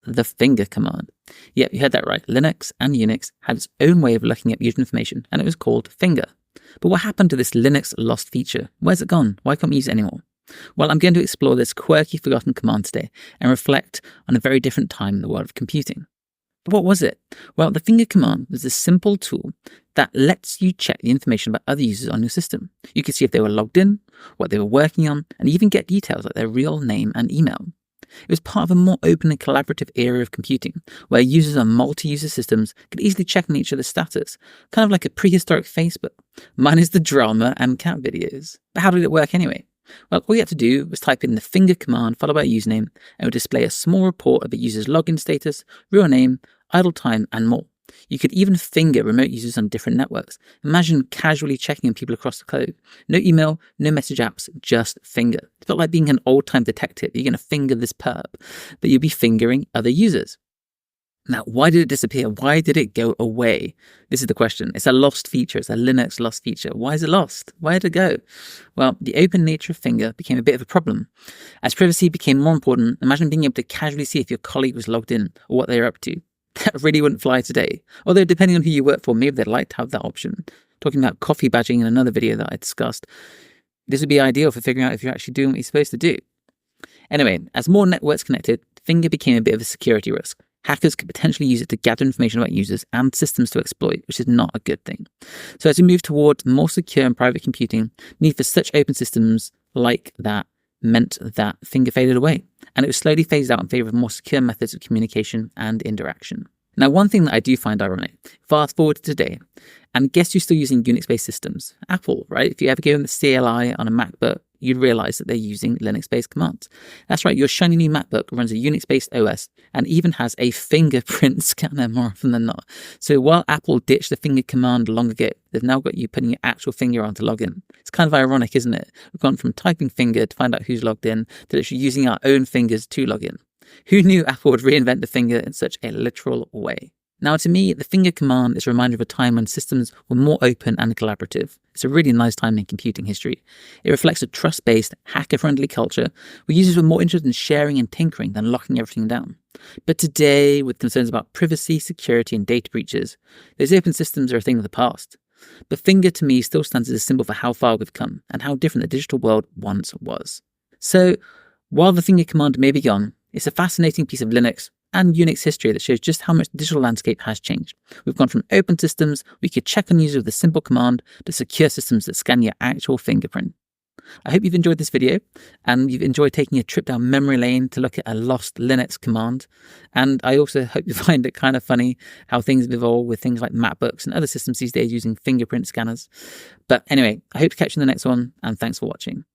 the finger command. Yep, you heard that right. Linux and Unix had its own way of looking at user information, and it was called finger. But what happened to this Linux lost feature? Where's it gone? Why can't we use it anymore? Well, I'm going to explore this quirky, forgotten command today and reflect on a very different time in the world of computing. But what was it? Well, the finger command was a simple tool that lets you check the information about other users on your system. You could see if they were logged in, what they were working on, and even get details like their real name and email. It was part of a more open and collaborative era of computing, where users on multi-user systems could easily check on each other's status, kind of like a prehistoric Facebook, minus the drama and cat videos. But how did it work anyway? Well, all you had to do was type in the finger command followed by a username, and it would display a small report of the user's login status, real name, idle time, and more. You could even finger remote users on different networks. Imagine casually checking on people across the globe. No email, no message apps, just finger. It's not like being an old-time detective. You're going to finger this perp, but you'll be fingering other users. Now, why did it disappear? Why did it go away? This is the question. It's a lost feature. It's a Linux lost feature. Why is it lost? Where did it go? Well, the open nature of finger became a bit of a problem. As privacy became more important, imagine being able to casually see if your colleague was logged in or what they were up to. That really wouldn't fly today. Although depending on who you work for, maybe they'd like to have that option. Talking about coffee badging in another video that I discussed, this would be ideal for figuring out if you're actually doing what you're supposed to do. Anyway, as more networks connected, finger became a bit of a security risk. Hackers could potentially use it to gather information about users and systems to exploit, which is not a good thing. So as we move towards more secure and private computing, need for such open systems like that meant that finger faded away, and it was slowly phased out in favor of more secure methods of communication and interaction. Now, one thing that I do find ironic, fast forward to today, and guess who's still using Unix-based systems? Apple, right? If you ever give them the CLI on a MacBook, you'd realize that they're using Linux-based commands. That's right, your shiny new MacBook runs a Unix-based OS and even has a fingerprint scanner more often than not. So while Apple ditched the finger command long ago, they've now got you putting your actual finger on to log in. It's kind of ironic, isn't it? We've gone from typing finger to find out who's logged in to actually using our own fingers to log in. Who knew Apple would reinvent the finger in such a literal way? Now, to me, the finger command is a reminder of a time when systems were more open and collaborative. It's a really nice time in computing history. It reflects a trust-based, hacker-friendly culture where users were more interested in sharing and tinkering than locking everything down. But today, with concerns about privacy, security, and data breaches, those open systems are a thing of the past. But finger, to me, still stands as a symbol for how far we've come and how different the digital world once was. So, while the finger command may be gone, it's a fascinating piece of Linux and Unix history that shows just how much the digital landscape has changed. We've gone from open systems we could check on users with a simple command to secure systems that scan your actual fingerprint. I hope you've enjoyed this video and you've enjoyed taking a trip down memory lane to look at a lost Linux command. And I also hope you find it kind of funny how things have evolved with things like MacBooks and other systems these days using fingerprint scanners. But anyway, I hope to catch you in the next one, and thanks for watching.